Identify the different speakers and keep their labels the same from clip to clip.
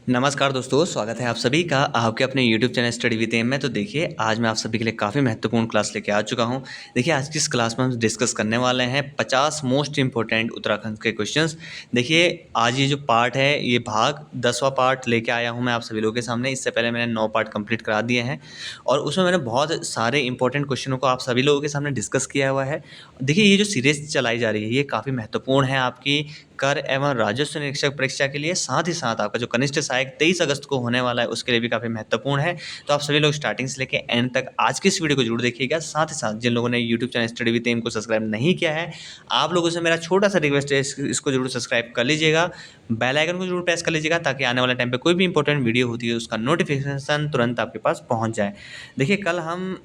Speaker 1: नमस्कार दोस्तों, स्वागत है आप सभी का आपके अपने YouTube channel study with M में। तो देखिए, आज मैं आप सभी के लिए काफ़ी महत्वपूर्ण क्लास लेके आ चुका हूँ। देखिए, आज की इस क्लास में हम डिस्कस करने वाले हैं 50 मोस्ट इम्पोर्टेंट उत्तराखंड के क्वेश्चंस। देखिए, आज ये जो पार्ट है, ये भाग 10वां पार्ट लेके आया हूँ मैं आप सभी लोगों के सामने। इससे पहले मैंने 9 पार्ट कंप्लीट करा दिए हैं और उसमें मैंने बहुत सारे इंपॉर्टेंट क्वेश्चनों को आप सभी लोगों के सामने डिस्कस किया हुआ है। देखिए, ये जो सीरीज़ चलाई जा रही है, ये काफ़ी महत्वपूर्ण है आपकी कर एवं राजस्व निरीक्षक परीक्षा के लिए, साथ ही साथ आपका जो कनिष्ठ सहायक 23 अगस्त को होने वाला है, उसके लिए भी काफ़ी महत्वपूर्ण है। तो आप सभी लोग स्टार्टिंग से लेके एंड तक आज की इस वीडियो को जरूर देखिएगा। साथ ही साथ जिन लोगों ने YouTube channel study with M को सब्सक्राइब नहीं किया है, आप लोगों से मेरा छोटा सा रिक्वेस्ट है, इसको जरूर सब्सक्राइब कर लीजिएगा, बेल आइकन को जरूर प्रेस कर लीजिएगा, ताकि आने वाले टाइम पे कोई भी इंपॉर्टेंट वीडियो होती है उसका नोटिफिकेशन तुरंत आपके पास पहुंच जाए। देखिए, कल हम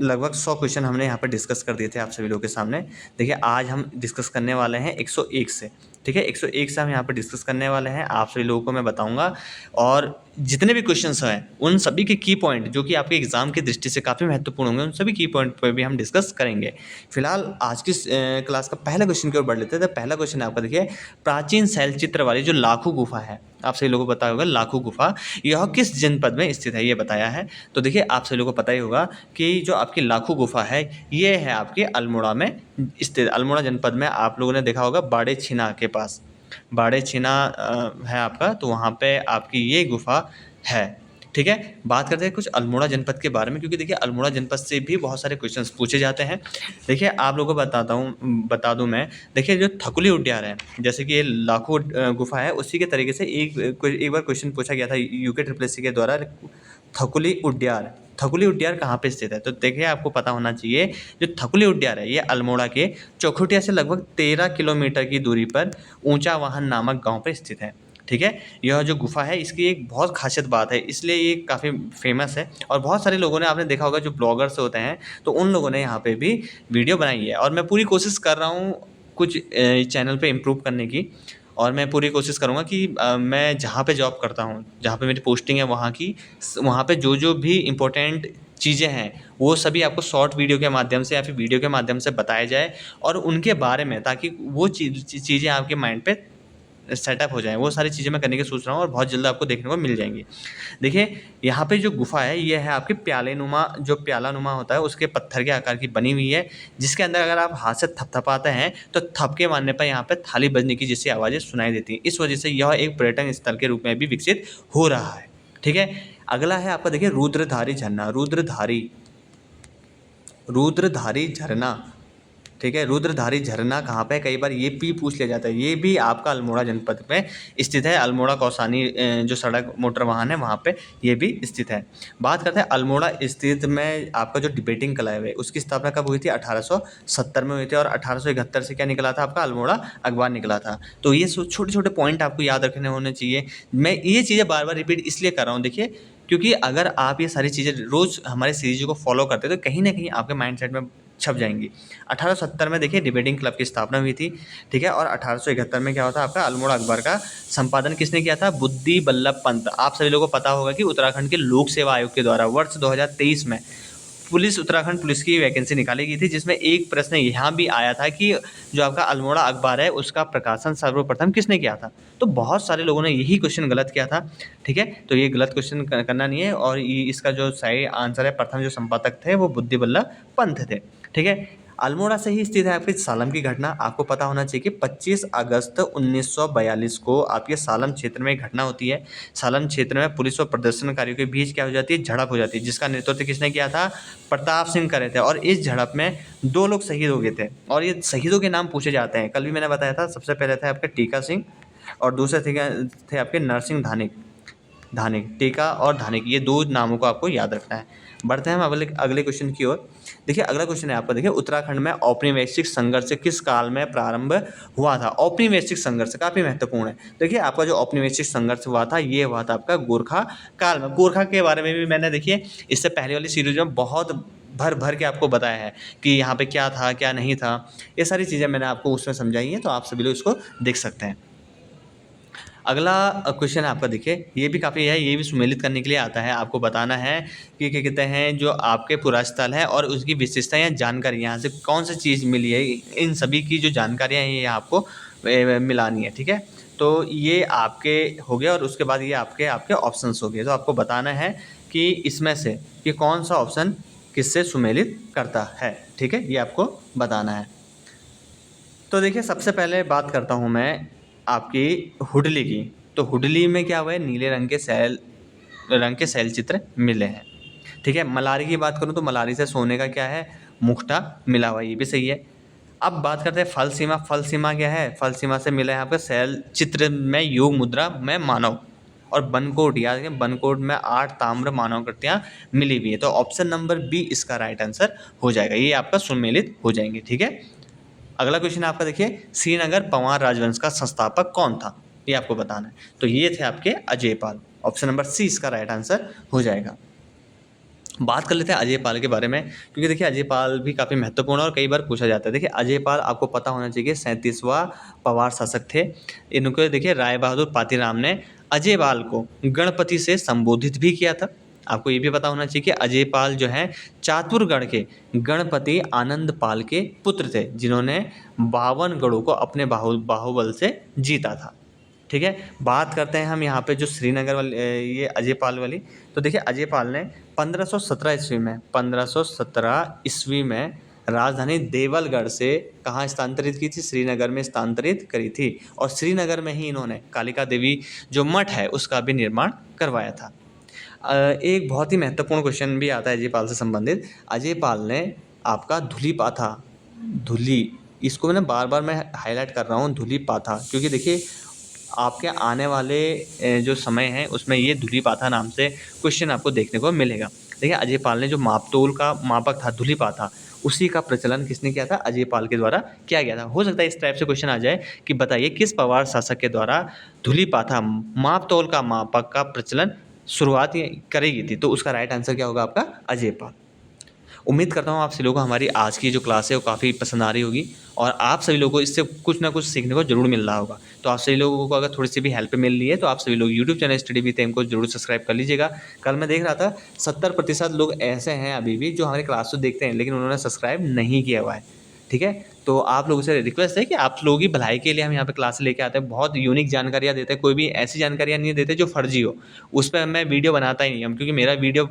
Speaker 1: लगभग 100 क्वेश्चन हमने यहाँ पर डिस्कस कर दिए थे आप सभी लोगों के सामने। देखिए, आज हम डिस्कस करने वाले हैं 101 से, ठीक है? 101 से हम यहाँ पर डिस्कस करने वाले हैं, आप सभी लोगों को मैं बताऊँगा। और जितने भी क्वेश्चंस हैं, उन सभी के की पॉइंट जो कि आपके एग्जाम की दृष्टि से काफ़ी महत्वपूर्ण होंगे, उन सभी की पॉइंट पर भी हम डिस्कस करेंगे। फिलहाल आज की क्लास का पहला क्वेश्चन की ओर बढ़ लेते हैं। तो पहला क्वेश्चन आपका देखिए, प्राचीन शैलचित्र वाली जो लाखू गुफा है, आप सभी लोगों को पता होगा लाखू गुफा, यह किस जनपद में स्थित है, ये बताया है। तो देखिए, आप सभी लोगों को पता ही होगा कि जो आपकी लाखू गुफा है, ये है आपके अल्मोड़ा में स्थित। अल्मोड़ा जनपद में आप लोगों ने देखा होगा बाड़े छिना के पास, बाड़े छिना है आपका, तो वहाँ पे आपकी ये गुफा है, ठीक है? बात करते हैं कुछ अल्मोड़ा जनपद के बारे में, क्योंकि देखिए अल्मोड़ा जनपद से भी बहुत सारे क्वेश्चंस पूछे जाते हैं। देखिए, आप लोगों को बता दूं मैं। देखिए, जो थकुली उद्यान है, जैसे कि ये लाखों गुफा है, उसी के तरीके से एक बार क्वेश्चन पूछा गया था यूके ट्रिपल एससी के द्वारा, थकुली उद्यान। थकुली उद्यान कहाँ पे स्थित है? तो देखिए, आपको पता होना चाहिए, जो थकुली उद्यान है, ये अल्मोड़ा के चौखुटिया से लगभग 13 किलोमीटर की दूरी पर ऊंचा वाहन नामक गांव पर स्थित है, ठीक है? यह जो गुफा है, इसकी एक बहुत खासियत बात है, इसलिए ये काफ़ी फेमस है। और बहुत सारे लोगों ने, आपने देखा होगा, जो ब्लॉगर्स होते हैं, तो उन लोगों ने यहाँ पे भी वीडियो बनाई है। और मैं पूरी कोशिश कर रहा हूँ कुछ चैनल पे इम्प्रूव करने की, और मैं पूरी कोशिश करूँगा कि मैं जहाँ पे जॉब करता हूँ, जहाँ पे मेरी पोस्टिंग है, वहाँ पे जो जो भी इम्पोर्टेंट चीज़ें हैं, वो सभी आपको शॉर्ट वीडियो के माध्यम से या फिर वीडियो के माध्यम से बताया जाए, और उनके बारे में, ताकि वो चीज़ें आपके माइंड पे सेटअप हो जाए। वो सारी चीज़ें मैं करने की सोच रहा हूँ, और बहुत जल्द आपको देखने को मिल जाएंगी। देखिए, यहाँ पे जो गुफा है, ये है आपके जो प्याला नुमा होता है, उसके पत्थर के आकार की बनी हुई है, जिसके अंदर अगर आप हाथ से थपथपाते हैं, तो थपके मारने पर यहाँ पे थाली बजने की जैसी आवाज़ें सुनाई देती हैं। इस वजह से यह एक पर्यटन स्थल के रूप में भी विकसित हो रहा है, ठीक है? अगला है आपका, देखिए, रुद्रधारी झरना। रुद्रधारी झरना, ठीक है? रुद्रधारी झरना कहाँ पे है? कई बार ये भी पूछ लिया जाता है। ये भी आपका अल्मोड़ा जनपद में स्थित है। अल्मोड़ा कौसानी जो सड़क मोटर वाहन है, वहाँ पे ये भी स्थित है। बात करते हैं अल्मोड़ा स्थित में आपका जो डिबेटिंग क्लब है, उसकी स्थापना कब हुई थी? 1870 में हुई थी, और 1871 से क्या निकला था? आपका अल्मोड़ा अखबार निकला था। तो ये छोटे छोटे पॉइंट आपको याद रखने होने चाहिए। मैं ये चीज़ें बार बार रिपीट इसलिए कर रहा हूँ, देखिए, क्योंकि अगर आप ये सारी चीज़ें रोज़ हमारे सीरीज को फॉलो करते हैं, तो कहीं ना कहीं आपके माइंड में छप जाएंगी। 1870 में देखिए डिबेटिंग क्लब की स्थापना हुई थी, ठीक है? और 1871 में क्या होता है? आपका अल्मोड़ा अखबार का संपादन किसने किया था? बुद्धि बल्लभ पंत। आप सभी लोगों को पता होगा कि उत्तराखंड के लोक सेवा आयोग के द्वारा वर्ष 2023 में उत्तराखंड पुलिस की वैकेंसी निकाली गई थी, जिसमें एक प्रश्न यहाँ भी आया था कि जो आपका अल्मोड़ा अखबार है, उसका प्रकाशन सर्वप्रथम किसने किया था? तो बहुत सारे लोगों ने यही क्वेश्चन गलत किया था, ठीक है? तो ये गलत क्वेश्चन करना नहीं है, और इसका जो सही आंसर है, प्रथम जो संपादक थे वो बुद्धि बल्लभ पंत थे, ठीक है? अल्मोड़ा से ही स्थित है आपकी सालम की घटना। आपको पता होना चाहिए कि 25 अगस्त 1942 को आपके सालम क्षेत्र में एक घटना होती है। सालम क्षेत्र में पुलिस और प्रदर्शनकारियों के बीच क्या हो जाती है? झड़प हो जाती है, जिसका नेतृत्व किसने किया था? प्रताप सिंह कर रहे थे। और इस झड़प में 2 लोग शहीद हो गए थे, और ये शहीदों के नाम पूछे जाते हैं। कल भी मैंने बताया था, सबसे पहले थे आपके टीका सिंह, और दूसरे थे आपके नरसिंह धानिक। टीका और धानिक, ये 2 नामों को आपको याद रखना है। बढ़ते हैं हम अगले अगले क्वेश्चन की ओर। देखिए, अगला क्वेश्चन है आपका, देखिए, उत्तराखंड में औपनिवेशिक संघर्ष किस काल में प्रारंभ हुआ था? औपनिवेशिक संघर्ष काफ़ी महत्वपूर्ण है। देखिए, आपका जो औपनिवेशिक संघर्ष हुआ था, ये हुआ था आपका गोरखा काल में। गोरखा के बारे में भी मैंने, देखिए, इससे पहले वाली सीरीज में बहुत भर भर के आपको बताया है कि यहाँ पे क्या था, क्या नहीं था। ये सारी चीज़ें मैंने आपको उसमें समझाई हैं, तो आप सभी लोग इसको देख सकते हैं। अगला क्वेश्चन है आपका, देखिए, ये भी काफ़ी है, ये भी सुमेलित करने के लिए आता है। आपको बताना है कि क्या कहते हैं, जो आपके पुरास्थल है और उसकी विशेषता या जानकारी, यहाँ से कौन सी चीज़ मिली है, इन सभी की जो जानकारियाँ हैं, ये आपको मिलानी है। ठीक है, तो ये आपके हो गया और उसके बाद ये आपके आपके ऑप्शंस हो गए। तो आपको बताना है कि इसमें से कि कौन सा ऑप्शन किससे सुमेलित करता है। ठीक है, ये आपको बताना है। तो देखिए सबसे पहले बात करता हूँ मैं आपकी हुडली की। तो हुडली में क्या हुआ है, नीले रंग के शैल चित्र मिले हैं। ठीक है, मलारी की बात करूँ तो मलारी से सोने का क्या है, मुखटा मिला हुआ है, ये भी सही है। अब बात करते हैं फल सीमा। फल सीमा क्या है, फल सीमा से मिला है आपका शैल चित्र में योग मुद्रा में मानव। और बनकोट, याद रखें बनकोट में 8 ताम्र मानवाकृतियाँ मिली हुई है। तो ऑप्शन नंबर बी इसका राइट आंसर हो जाएगा, ये आपका सुमेलित हो जाएंगे। ठीक है, अगला क्वेश्चन आपका देखिए, श्रीनगर पंवार राजवंश का संस्थापक कौन था, ये आपको बताना है। तो ये थे आपके अजयपाल। ऑप्शन नंबर सी इसका राइट आंसर हो जाएगा। बात कर लेते हैं अजयपाल के बारे में, क्योंकि देखिए अजयपाल भी काफ़ी महत्वपूर्ण और कई बार पूछा जाता है। देखिए अजयपाल आपको पता होना चाहिए 37वां पवार शासक थे। इनको देखिए राय बहादुर पातीराम ने अजयपाल को गणपति से संबोधित भी किया था। आपको ये भी पता होना चाहिए कि अजयपाल जो है चातुरगढ़ के गणपति आनंद पाल के पुत्र थे, जिन्होंने 52 गढ़ों को अपने बाहुबल से जीता था। ठीक है, बात करते हैं हम यहाँ पे जो श्रीनगर वाली ये अजयपाल वाली। तो देखिए अजयपाल ने 1517 ईस्वी में राजधानी देवलगढ़ से कहाँ स्थानांतरित की थी, श्रीनगर में स्थानांतरित करी थी। और श्रीनगर में ही इन्होंने कालिका देवी जो मठ है उसका भी निर्माण करवाया था। एक बहुत ही महत्वपूर्ण क्वेश्चन भी आता है अजयपाल से संबंधित। अजयपाल ने आपका धुली पाथा, धुली, इसको मैंने बार बार मैं हाईलाइट कर रहा हूँ धुली पाथा, क्योंकि देखिए आपके आने वाले जो समय है उसमें ये धुली पाथा नाम से क्वेश्चन आपको देखने को मिलेगा। देखिए अजयपाल ने जो मापतोल का मापक था धुली पाथा, उसी का प्रचलन किसने किया था, अजयपाल के द्वारा किया गया था। हो सकता है इस टाइप से क्वेश्चन आ जाए कि बताइए किस पवार शासक के द्वारा धुली पाथा मापतोल का मापक का प्रचलन शुरुआत करेगी थी। तो उसका राइट आंसर क्या होगा आपका, अजयपाल। उम्मीद करता हूँ आप सभी लोगों को हमारी आज की जो क्लास है वो काफ़ी पसंद आ रही होगी और आप सभी लोगों को इससे कुछ ना कुछ सीखने को जरूर मिल रहा होगा। तो आप सभी लोगों को अगर थोड़ी सी भी हेल्प मिल रही है तो आप सभी लोग YouTube channel study with M को जरूर सब्सक्राइब कर लीजिएगा। कल मैं देख रहा था 70% लोग ऐसे हैं अभी भी जो हमारे क्लास को देखते हैं लेकिन उन्होंने सब्सक्राइब नहीं किया हुआ है। ठीक है, तो आप लोगों से रिक्वेस्ट है कि आप लोगों की भलाई के लिए हम यहाँ पे क्लास लेके आते हैं। बहुत यूनिक जानकारियाँ देते हैं, कोई भी ऐसी जानकारियाँ नहीं देते जो फर्जी हो। उस पर मैं वीडियो बनाता ही नहीं हम, क्योंकि मेरा वीडियो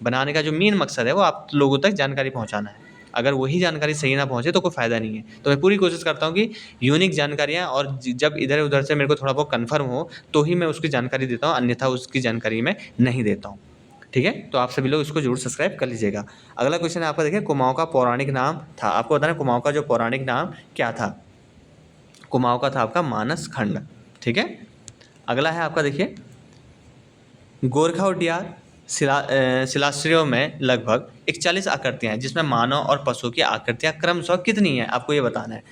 Speaker 1: बनाने का जो मेन मकसद है वो आप लोगों तक जानकारी पहुँचाना है। अगर वही जानकारी सही ना पहुँचे तो कोई फ़ायदा नहीं है। तो मैं पूरी कोशिश करता हूँ कि यूनिक जानकारियाँ और जब इधर उधर से मेरे को थोड़ा बहुत कन्फर्म हो तो ही मैं उसकी जानकारी देता हूँ, अन्यथा उसकी जानकारी मैं नहीं देता हूँ। ठीक है, तो आप सभी लोग इसको जरूर सब्सक्राइब कर लीजिएगा। अगला क्वेश्चन है आपका देखिए, कुमाऊँ का पौराणिक नाम था। आपको बताना है कुमाऊँ का जो पौराणिक नाम क्या था। कुमाऊँ का था आपका मानस खंड। ठीक है, अगला है आपका देखिए, गोरखा उड्यान शिलाश्रयों में लगभग 41 आकृतियाँ हैं, जिसमें मानव और पशु की आकृतियाँ क्रमशः कितनी हैं। आपको ये बताना है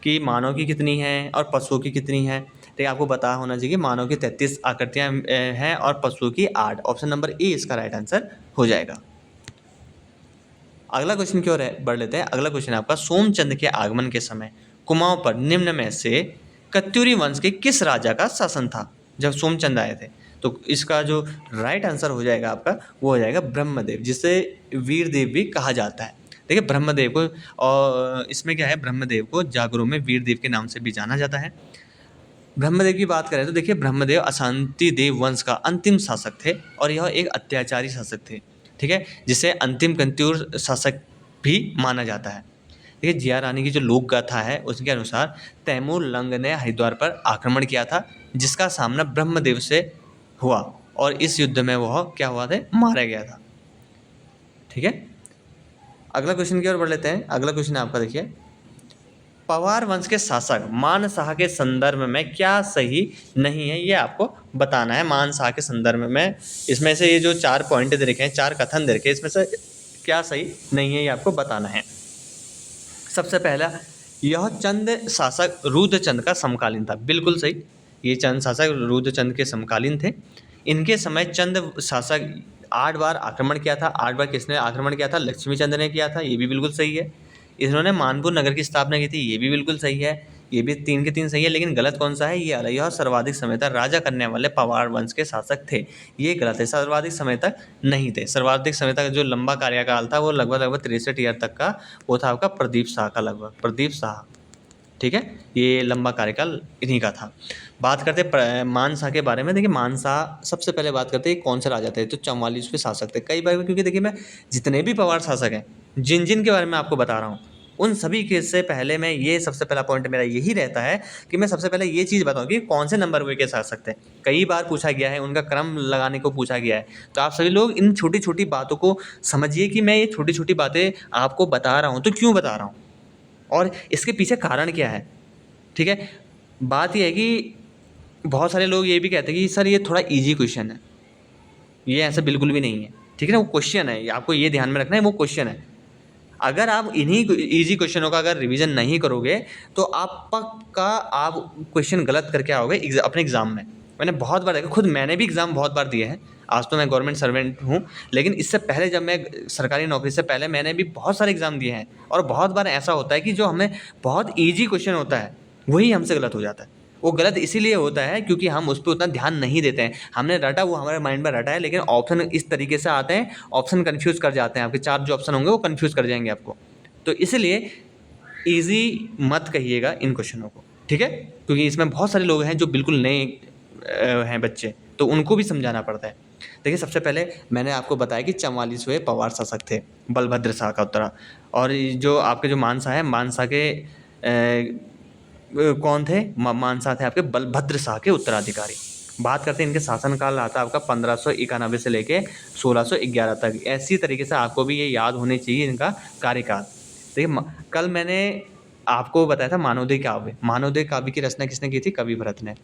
Speaker 1: कि मानव की कितनी हैं और पशुओं की कितनी हैं। ठीक है, आपको पता होना चाहिए कि मानव की 33 आकृतियाँ हैं और पशुओं की 8। ऑप्शन नंबर ए इसका राइट आंसर हो जाएगा। अगला क्वेश्चन की ओर बढ़ लेते हैं। अगला क्वेश्चन है आपका, सोमचंद के आगमन के समय कुमाऊं पर निम्न में से कत्यूरी वंश के किस राजा का शासन था जब सोमचंद आए थे। तो इसका जो राइट आंसर हो जाएगा आपका वो हो जाएगा ब्रह्मदेव, जिसे वीरदेव भी कहा जाता है। देखिए ब्रह्मदेव को, और इसमें क्या है, ब्रह्मदेव को जागरों में वीरदेव के नाम से भी जाना जाता है। ब्रह्मदेव की बात करें तो देखिए ब्रह्मदेव अशांति देव वंश का अंतिम शासक थे और यह एक अत्याचारी शासक थे। ठीक है, जिसे अंतिम कंत्यूर शासक भी माना जाता है। देखिए जिया रानी की जो लोक गाथा है उसके अनुसार तैमूर लंग ने हरिद्वार पर आक्रमण किया था, जिसका सामना ब्रह्मदेव से हुआ और इस युद्ध में वह क्या हुआ था, मारा गया था। ठीक है, अगला क्वेश्चन की ओर बढ़ लेते हैं। अगला क्वेश्चन आपका देखिए, पवार वंश के शासक मान शाह के संदर्भ में क्या सही नहीं है, ये आपको बताना है। मान शाह के संदर्भ में इसमें से ये जो 4 पॉइंट दे रखे हैं, 4 कथन दे रखे हैं, इसमें से क्या सही नहीं है ये आपको बताना है। सबसे पहला, यह चंद शासक रुद्रचंद का समकालीन था। बिल्कुल सही, ये चंद शासक रुद्रचंद के समकालीन थे। इनके समय चंद शासक 8 बार आक्रमण किया था। 8 बार किसने आक्रमण किया था, लक्ष्मी चंद ने किया था, ये भी बिल्कुल सही है। इन्होंने मानपुर नगर की स्थापना की थी, ये भी बिल्कुल सही है। ये भी 3 के 3 सही है, लेकिन गलत कौन सा है, ये वाला, यह सर्वाधिक समय तक राजा करने वाले पवार वंश के शासक थे, ये गलत है। सर्वाधिक समय तक नहीं थे। सर्वाधिक समय तक जो लंबा कार्यकाल था वो लगभग 63 ईयर तक का, वो था आपका प्रदीप शाह का, लगभग प्रदीप शाह। ठीक है, ये लंबा कार्यकाल इन्हीं का था। बात करते मानसा के बारे में। देखिए मानसा, सबसे पहले बात करते हैं कौन से राजा थे, तो 44वें शासक थे। कई बार, क्योंकि देखिए मैं जितने भी पवार शासक हैं, जिन जिन के बारे में आपको बता रहा हूँ, उन सभी के से पहले मैं ये सबसे पहला पॉइंट मेरा यही रहता है कि मैं सबसे पहले ये चीज़ बताऊँ कि कौन से नंबर वे के शासक थे। कई बार पूछा गया है, उनका क्रम लगाने को पूछा गया है। तो आप सभी लोग इन छोटी छोटी बातों को समझिए कि मैं ये छोटी छोटी बातें आपको बता रहा हूँ तो क्यों बता रहा हूँ, और इसके पीछे कारण क्या है। ठीक है, बात यह है कि बहुत सारे लोग ये भी कहते हैं कि सर ये थोड़ा इजी क्वेश्चन है। ये ऐसा बिल्कुल भी नहीं है, ठीक है ना, वो क्वेश्चन है, आपको ये ध्यान में रखना है, वो क्वेश्चन है। अगर आप इन्हीं इजी क्वेश्चनों का अगर रिवीजन नहीं करोगे तो आप पक्का आप क्वेश्चन गलत करके आओगे अपने एग्ज़ाम में। मैंने बहुत बार देखा, खुद मैंने भी एग्ज़ाम बहुत बार दिए हैं। आज तो मैं गवर्नमेंट सर्वेंट हूँ, लेकिन इससे पहले जब मैं सरकारी नौकरी से पहले मैंने भी बहुत सारे एग्ज़ाम दिए हैं, और बहुत बार ऐसा होता है कि जो हमें बहुत ईजी क्वेश्चन होता है वही हमसे गलत हो जाता है। वो गलत इसीलिए होता है क्योंकि हम उस पर उतना ध्यान नहीं देते हैं। हमने रटा, वो हमारे माइंड में रटा है, लेकिन ऑप्शन इस तरीके से आते हैं, ऑप्शन कन्फ्यूज़ कर जाते हैं। आपके 4 जो ऑप्शन होंगे वो कन्फ्यूज़ कर जाएंगे आपको। तो इसलिए ईज़ी मत कहिएगा इन क्वेश्चनों को, ठीक है, क्योंकि इसमें बहुत सारे लोग हैं जो बिल्कुल नए हैं बच्चे, तो उनको भी समझाना पड़ता है। देखिए सबसे पहले मैंने आपको बताया कि 44वें पवार शासक थे बलभद्र शाह का उत्तरा, और ये जो आपके जो मानसा है, मानसा के कौन थे, मानसा थे आपके बलभद्र शाह के उत्तराधिकारी। बात करते हैं इनके शासनकाल रहा था आपका 1591 से लेके 1611 तक। ऐसी तरीके से आपको भी ये याद होने चाहिए इनका कार्यकाल। देखिए कल मैंने आपको बताया था मानवोदय काव्य। मानवोदय काव्य की रचना किसने की थी? कवि भरत ने।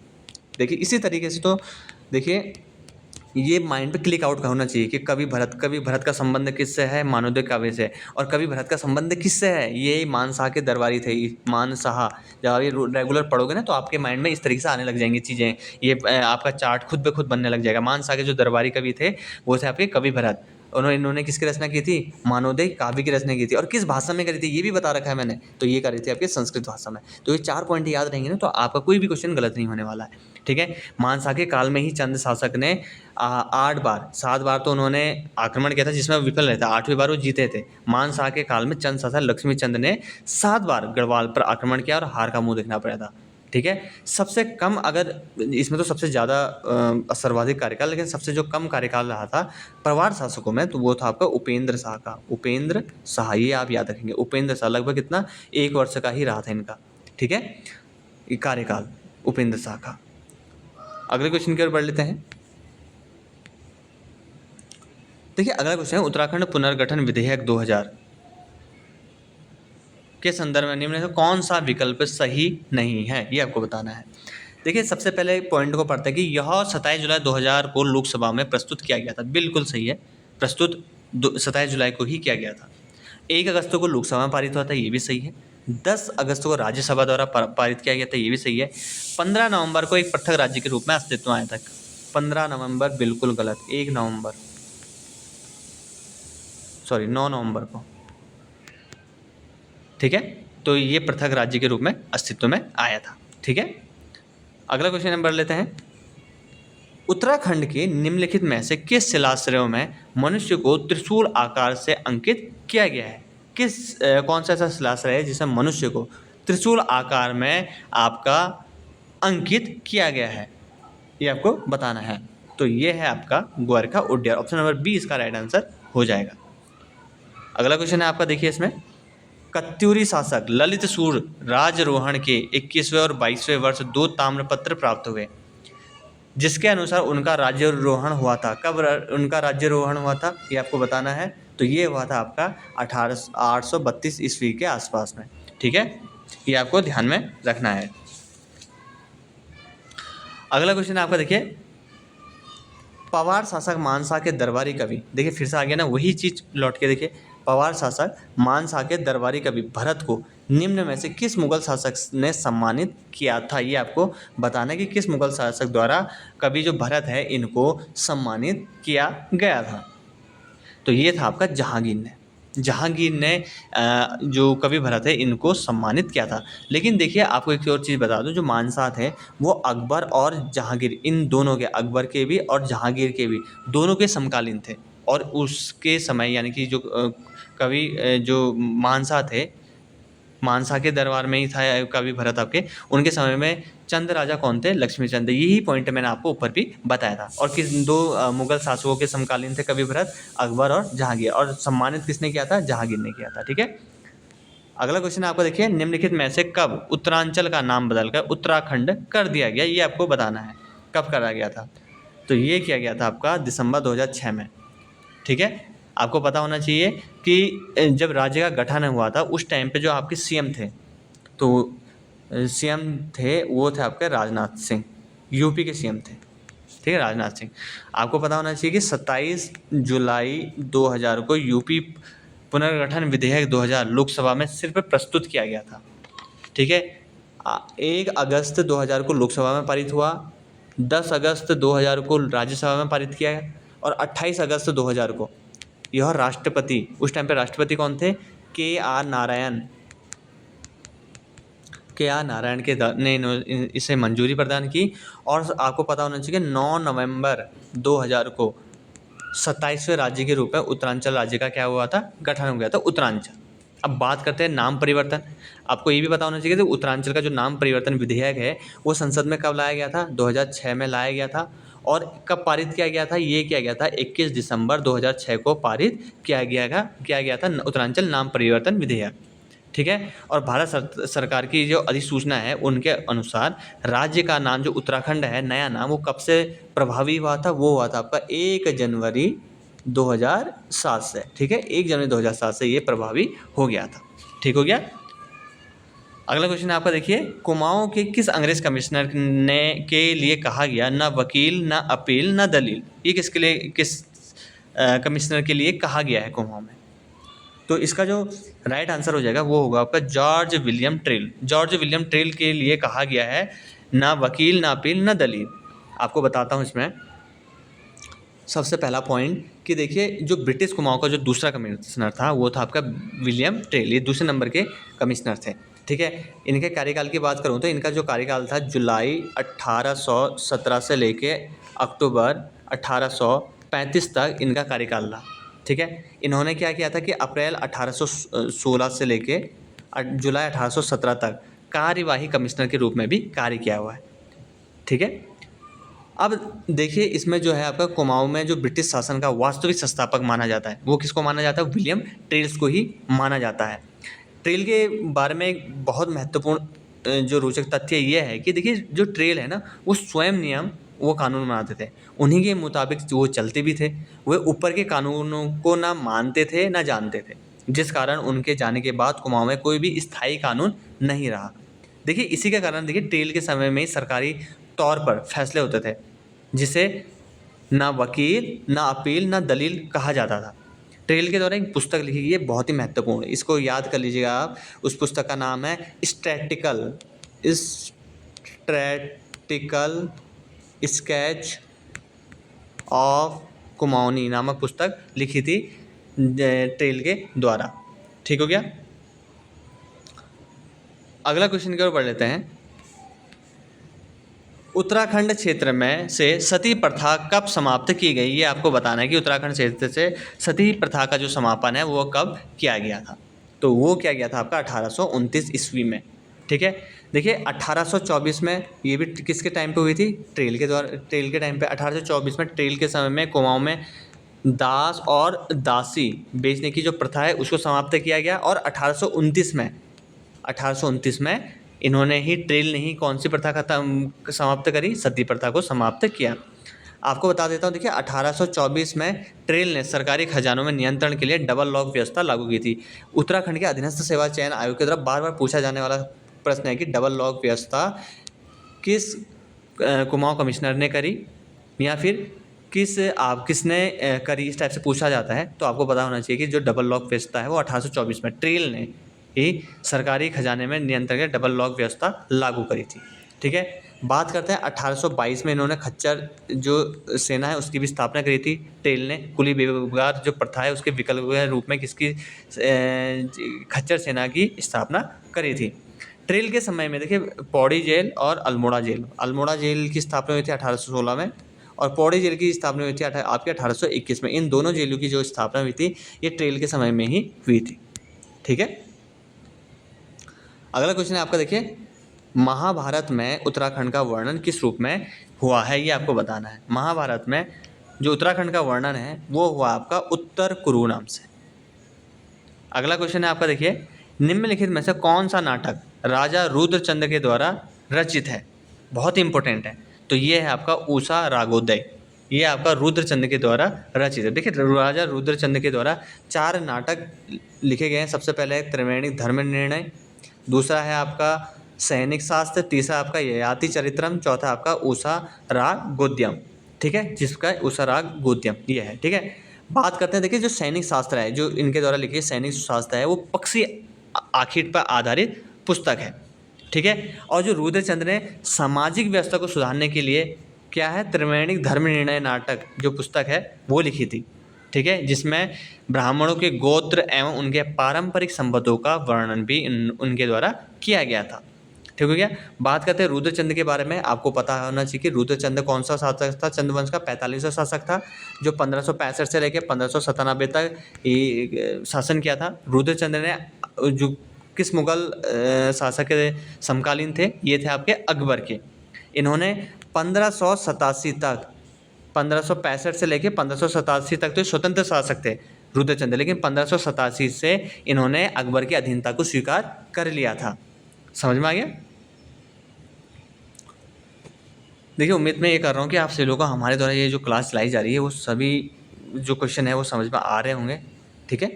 Speaker 1: देखिए इसी तरीके से, तो देखिए ये माइंड पे क्लिक आउट का होना चाहिए कि कवि भरत का संबंध किससे है? मानवोदय काव्य से। और कवि भरत का संबंध किससे है? ये मानसाह के दरबारी थे, मानसाह। जब आप ये रेगुलर पढ़ोगे ना तो आपके माइंड में इस तरीके से आने लग जाएंगी चीज़ें। ये आपका चार्ट खुद ब खुद बनने लग जाएगा। मानसाह के जो दरबारी कवि थे वो थे आपके कवि भरत। इन्होंने किसकी रचना की थी? मानवोदय काव्य की रचना की थी। और किस भाषा में करी थी ये भी बता रखा है मैंने, तो ये करी थी आपके संस्कृत भाषा में। तो ये 4 पॉइंट याद रहेंगे ना तो आपका कोई भी क्वेश्चन गलत नहीं होने वाला है, ठीक है। मानसाह के काल में ही चंद शासक ने 7 बार तो उन्होंने आक्रमण किया था जिसमें विफल रहे थे, 8वीं बार वो जीते थे। मानसाह के काल में चंद शासक लक्ष्मी चंद ने 7 बार गढ़वाल पर आक्रमण किया और हार का मुंह देखना पड़ा था, ठीक है। सबसे कम, अगर इसमें तो सबसे ज़्यादा सर्वाधिक कार्यकाल, लेकिन सबसे जो कम कार्यकाल रहा था पवार शासकों में, तो वो था आपका उपेंद्र शाह का। उपेंद्र शाह, ये आप याद रखेंगे, उपेंद्र शाह। लगभग कितना? 1 वर्ष का ही रहा था इनका, ठीक है, ये कार्यकाल उपेंद्र शाह का। अगले क्वेश्चन की ओर बढ़ लेते हैं। देखिए अगला क्वेश्चन है, उत्तराखंड पुनर्गठन विधेयक 2000 के संदर्भ में निम्न में से कौन सा विकल्प सही नहीं है, ये आपको बताना है। देखिए सबसे पहले पॉइंट को पढ़ते हैं कि यह 27 जुलाई 2000 को लोकसभा में प्रस्तुत किया गया था। बिल्कुल सही है, प्रस्तुत 27 जुलाई को ही किया गया था। 1 अगस्त को लोकसभा में पारित हुआ था, ये भी सही है। 10 अगस्त को राज्यसभा द्वारा पारित किया गया था, ये भी सही है। 15 नवंबर को एक पृथक राज्य के रूप में अस्तित्व में आया था। 15 नवंबर बिल्कुल गलत, 1 नवंबर, सॉरी 9 नवंबर को, ठीक है। तो ये पृथक राज्य के रूप में अस्तित्व में आया था, ठीक है। अगला क्वेश्चन नंबर लेते हैं। उत्तराखंड के निम्नलिखित में से किस शिलाश्रयों में मनुष्य को त्रिशूल आकार से अंकित किया गया है? कौन सा ऐसा शिलाश्रय है जिसमें मनुष्य को त्रिशूल आकार में आपका अंकित किया गया है, ये आपको बताना है। तो ये है आपका ग्वारखा उड्डयन। ऑप्शन नंबर बी इसका राइट आंसर हो जाएगा। अगला क्वेश्चन है आपका, देखिए इसमें, कत्यूरी शासक ललित सूर राजरोहण के 21वें और 22वें वर्ष 2 ताम्रपत्र प्राप्त हुए, जिसके अनुसार उनका राज्यारोहण हुआ था। कब उनका राज्यारोहण हुआ था ये आपको बताना है। तो ये हुआ था आपका 832 ईस्वी के आसपास में, ठीक है, ये आपको ध्यान में रखना है। अगला क्वेश्चन आपका देखिए, पवार शासक मानसा के दरबारी कवि, देखिए फिर से आ गया ना वही चीज लौट के। देखिए पवार शासक मानसा के दरबारी कवि भरत को निम्न में से किस मुगल शासक ने सम्मानित किया था, ये आपको बताना है कि किस मुगल शासक द्वारा कवि जो भरत है इनको सम्मानित किया गया था। तो ये था आपका जहांगीर ने। जहांगीर ने जो कवि भरत है इनको सम्मानित किया था। लेकिन देखिए आपको एक और चीज़ बता दूं, जो मानसा थे वो अकबर और जहांगीर, इन दोनों के, अकबर के भी और जहांगीर के भी, दोनों के समकालीन थे। और उसके समय यानी कि जो कवि जो मानसा थे मानसा के दरबार में ही था कवि भरत आपके, उनके समय में चंद राजा कौन थे? लक्ष्मीचंद। यही पॉइंट मैंने आपको ऊपर भी बताया था। और किस दो मुगल शासकों के समकालीन थे कवि भरत? अकबर और जहांगीर। और सम्मानित किसने किया था? जहांगीर ने किया था। ठीक है, अगला क्वेश्चन आपको देखिए, निम्नलिखित में से कब उत्तरांचल का नाम बदलकर उत्तराखंड कर दिया गया? ये आपको बताना है कब करा गया था। तो ये किया गया था आपका दिसंबर 2006 में। ठीक है, आपको पता होना चाहिए कि जब राज्य का गठन हुआ था उस टाइम पे जो आपके सीएम थे, तो सीएम थे वो थे आपके राजनाथ सिंह, यूपी के सीएम थे। ठीक है, राजनाथ सिंह। आपको पता होना चाहिए कि 27 जुलाई 2000 को यूपी पुनर्गठन विधेयक 2000 लोकसभा में सिर्फ प्रस्तुत किया गया था। ठीक है, 1 अगस्त 2000 को लोकसभा में पारित हुआ, 10 अगस्त 2000 को राज्यसभा में पारित किया गया और 28 अगस्त 2000 को यह राष्ट्रपति, उस टाइम पे राष्ट्रपति कौन थे? के.आर. नारायण ने इसे मंजूरी प्रदान की। और आपको पता होना चाहिए कि 9 नवंबर 2000 को 27वें राज्य के रूप में उत्तरांचल राज्य का क्या हुआ था? गठन हो गया था, उत्तरांचल। अब बात करते हैं नाम परिवर्तन। आपको ये भी पता होना चाहिए कि उत्तरांचल का जो नाम परिवर्तन विधेयक है वो संसद में कब लाया गया था? 2006 में लाया गया था। और कब पारित किया गया था? ये किया गया था 21 दिसंबर 2006 को पारित किया गया था उत्तरांचल नाम परिवर्तन विधेयक। ठीक है, और भारत सरकार की जो अधिसूचना है उनके अनुसार राज्य का नाम जो उत्तराखंड है, नया नाम, वो कब से प्रभावी हुआ था? वो हुआ था आपका 1 जनवरी 2007 से। ठीक है, 1 जनवरी 2007 से ये प्रभावी हो गया था। ठीक हो गया। अगला क्वेश्चन आपका देखिए, कुमाऊं के किस अंग्रेज कमिश्नर ने के लिए कहा गया न वकील न अपील न दलील? ये किसके लिए, किस कमिश्नर के लिए कहा गया है कुमाऊं में? तो इसका जो राइट आंसर हो जाएगा वो होगा आपका George William trail. George William trail के लिए कहा गया है ना वकील ना अपील ना दलील। आपको बताता हूँ इसमें सबसे पहला पॉइंट कि देखिए, जो ब्रिटिश कुमाऊं का जो दूसरा कमिश्नर था वो था आपका विलियम ट्रेल, ये दूसरे नंबर के कमिश्नर थे। ठीक है, इनके कार्यकाल की बात करूँ तो इनका जो कार्यकाल था जुलाई 1817 से लेके अक्टूबर 1835 तक इनका कार्यकाल था। ठीक है, इन्होंने क्या किया था कि अप्रैल 1816 से लेके जुलाई 1817 तक कार्यवाही कमिश्नर के रूप में भी कार्य किया हुआ है। ठीक है, अब देखिए इसमें जो है आपका कुमाऊं में जो ब्रिटिश शासन का वास्तविक संस्थापक माना जाता है वो किसको माना जाता है? विलियम ट्रेल्स को ही माना जाता है। ट्रेल के बारे में एक बहुत महत्वपूर्ण जो रोचक तथ्य ये है कि देखिए, जो ट्रेल है ना वो स्वयं नियम वो कानून बनाते थे, उन्हीं के मुताबिक वो चलते भी थे। वे ऊपर के कानूनों को ना मानते थे ना जानते थे, जिस कारण उनके जाने के बाद कुमाऊं में कोई भी स्थायी कानून नहीं रहा। देखिए, इसी के कारण देखिए ट्रेल के समय में सरकारी तौर पर फैसले होते थे जिसे ना वकील ना अपील ना दलील कहा जाता था। ट्रेल के द्वारा एक पुस्तक लिखी गई है, बहुत ही महत्वपूर्ण, इसको याद कर लीजिएगा आप। उस पुस्तक का नाम है स्टैटिकल स्केच ऑफ कुमाऊनी नामक पुस्तक लिखी थी ट्रेल के द्वारा। ठीक हो गया। अगला क्वेश्चन की ओर बढ़ लेते हैं। उत्तराखंड क्षेत्र में से सती प्रथा कब समाप्त की गई? ये आपको बताना है कि उत्तराखंड क्षेत्र से सती प्रथा का जो समापन है वो कब किया गया था। तो वो किया गया था आपका 1829 ईस्वी में। ठीक है, देखिए 1824 में, ये भी किसके टाइम पे हुई थी? ट्रेल के द्वारा। ट्रेल के टाइम पे 1824 में ट्रेल के समय में कुमाऊं में दास और दासी बेचने की जो प्रथा है उसको समाप्त किया गया। और 1829 में इन्होंने ही, ट्रेल ने ही कौन सी प्रथा खत्म समाप्त करी? सती प्रथा को समाप्त किया। आपको बता देता हूँ, देखिए 1824 में ट्रेल ने सरकारी खजानों में नियंत्रण के लिए डबल लॉक व्यवस्था लागू की थी। उत्तराखंड के अधीनस्थ सेवा चयन आयोग की तरफ बार बार पूछा जाने वाला प्रश्न है कि डबल लॉक व्यवस्था किस कुमाऊं कमिश्नर ने करी या फिर किसने करी, इस टाइप से पूछा जाता है। तो आपको पता होना चाहिए कि जो डबल लॉक व्यवस्था है वो 1824 में ट्रेल ने ही सरकारी खजाने में नियंत्रण के डबल लॉक व्यवस्था लागू करी थी। ठीक है, बात करते हैं 1822 में इन्होंने खच्चर जो सेना है उसकी भी स्थापना करी थी। ट्रेल ने कुली बेगार जो प्रथा है उसके विकल्प के रूप में किसकी खच्चर सेना की स्थापना करी थी। ट्रेल के समय में देखिए पौड़ी जेल और अल्मोड़ा जेल की स्थापना हुई थी 1816 में, और पौड़ी जेल की स्थापना हुई थी आपके 1821 में। इन दोनों जेलों की जो स्थापना हुई थी ये ट्रेल के समय में ही हुई थी। ठीक है, अगला क्वेश्चन है आपका, देखिए महाभारत में उत्तराखंड का वर्णन किस रूप में हुआ है, ये आपको बताना है। महाभारत में जो उत्तराखंड का वर्णन है वो हुआ आपका उत्तर कुरु नाम से। अगला क्वेश्चन है आपका, देखिए निम्नलिखित में से कौन सा नाटक राजा रुद्रचंद्र के द्वारा रचित है। बहुत ही इंपॉर्टेंट है। तो ये है आपका उषा रागोदय, ये आपका रुद्रचंद्र के द्वारा रचित है। देखिए राजा रुद्रचंद्र के द्वारा 4 नाटक लिखे गए हैं। सबसे पहले है त्रिवेणी धर्म निर्णय, दूसरा है आपका सैनिक शास्त्र, तीसरा आपका ययाति चरित्रम, चौथा आपका उषा राग गोद्यम। ठीक है, जिसका उषा राग गोद्यम ये है। ठीक है, बात करते हैं, देखिए जो सैनिक शास्त्र है, जो इनके द्वारा लिखी सैनिक शास्त्र है, वो पक्षी आखिर पर आधारित पुस्तक है। ठीक है, और जो रुद्रचंद्र ने सामाजिक व्यवस्था को सुधारने के लिए क्या है, त्रिवेणिक धर्म निर्णय नाटक जो पुस्तक है वो लिखी थी। ठीक है, जिसमें ब्राह्मणों के गोत्र एवं उनके पारंपरिक संबंधों का वर्णन भी उनके द्वारा किया गया था। ठीक हो गया। बात करते हैं रुद्रचंद्र के बारे में। आपको पता होना चाहिए कि रुद्रचंद्र कौन सा शासक था। चंद्रवंश का 45वां शासक था, जो 1565 से लेकर 1597 तक शासन किया था। रुद्रचंद्र ने जो किस मुगल शासक के समकालीन थे, ये थे आपके अकबर के। इन्होंने 1587 तक, 1565 से लेकर 1587 तक तो स्वतंत्र शासक थे रुद्रचंद्र, लेकिन 1587 से इन्होंने अकबर की अधीनता को स्वीकार कर लिया था। समझ में आ गया। देखिए उम्मीद मैं ये कर रहा हूँ कि आप सभी लोगों को हमारे द्वारा ये जो क्लास चलाई जा रही है वो सभी जो क्वेश्चन है वो समझ में आ रहे होंगे। ठीक है,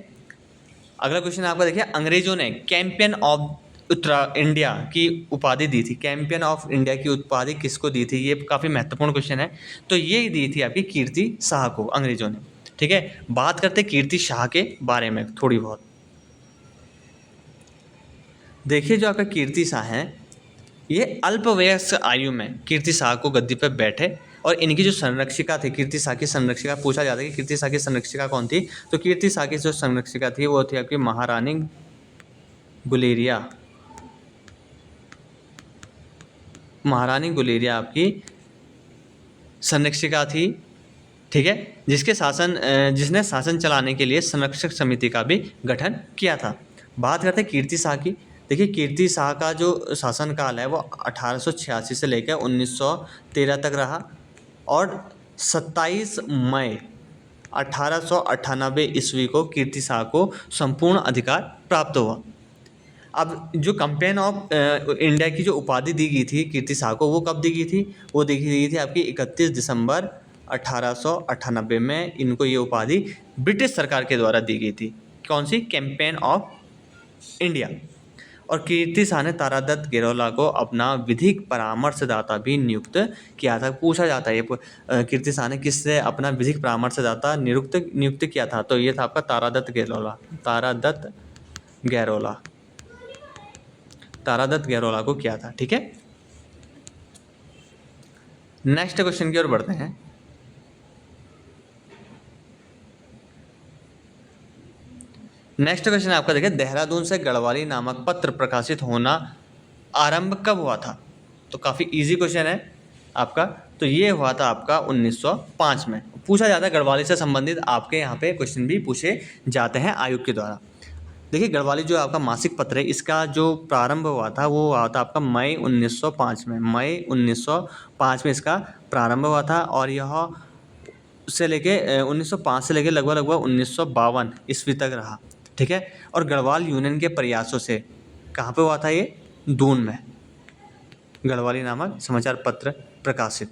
Speaker 1: अगला क्वेश्चन आपका, देखिए अंग्रेजों ने चैंपियन ऑफ इंडिया की उपाधि दी थी। चैंपियन ऑफ इंडिया की उपाधि किसको दी थी, ये काफ़ी महत्वपूर्ण क्वेश्चन है। तो ये दी थी आपकी कीर्ति शाह को अंग्रेजों ने। ठीक है, बात करते कीर्ति शाह के बारे में थोड़ी बहुत। देखिए जो आपका कीर्ति शाह है, ये अल्पवयस्क आयु में कीर्ति शाह को गद्दी पर बैठे, और इनकी जो संरक्षिका थी, कीर्ति शाह की संरक्षिका, पूछा जाता है कि कीर्ति शाह की संरक्षिका कौन थी। तो कीर्ति शाह की जो संरक्षिका थी वो थी आपकी महारानी गुलेरिया। महारानी गुलेरिया आपकी संरक्षिका थी। ठीक है, जिसने शासन चलाने के लिए संरक्षक समिति का भी गठन किया था। बात करते हैं कीर्ति शाह की। देखिए कीर्ति शाह का जो शासनकाल है वो 1886 से लेकर 1913 तक रहा, और 27 मई 1898 ईस्वी को कीर्ति शाह को संपूर्ण अधिकार प्राप्त हुआ। अब जो कैंपेन ऑफ इंडिया की जो उपाधि दी गई थी कीर्ति शाह को, वो कब दी गई थी, वो दी गई थी आपकी 31 दिसंबर 1898 में। इनको ये उपाधि ब्रिटिश सरकार के द्वारा दी गई थी। कौन सी, कैंपेन ऑफ इंडिया। और कीर्ति शाह ने तारादत्त गेरोला को अपना विधिक परामर्शदाता भी नियुक्त किया था। पूछा जाता है ये कीर्ति शाह ने किससे अपना विधिक परामर्शदाता नियुक्त किया था, तो ये था आपका तारादत्त गेरोला। तारादत्त गेरोला को किया था। ठीक है, नेक्स्ट क्वेश्चन की ओर बढ़ते हैं। नेक्स्ट क्वेश्चन आपका, देखिए देहरादून से गढ़वाली नामक पत्र प्रकाशित होना आरंभ कब हुआ था। तो काफ़ी इजी क्वेश्चन है आपका। तो ये हुआ था आपका 1905 में। पूछा जाता है गढ़वाली से संबंधित आपके यहाँ पे क्वेश्चन भी पूछे जाते हैं आयोग के द्वारा। देखिए गढ़वाली जो आपका मासिक पत्र है, इसका जो प्रारंभ हुआ था वो हुआ था आपका मई 1905 में। मई 1905 में इसका प्रारंभ हुआ था, और यह से लेके 1905 से लेके लगभग 1952 ईस्वी तक रहा। ठीक है, और गढ़वाल यूनियन के प्रयासों से कहाँ पे हुआ था ये, दून में गढ़वाली नामक समाचार पत्र प्रकाशित।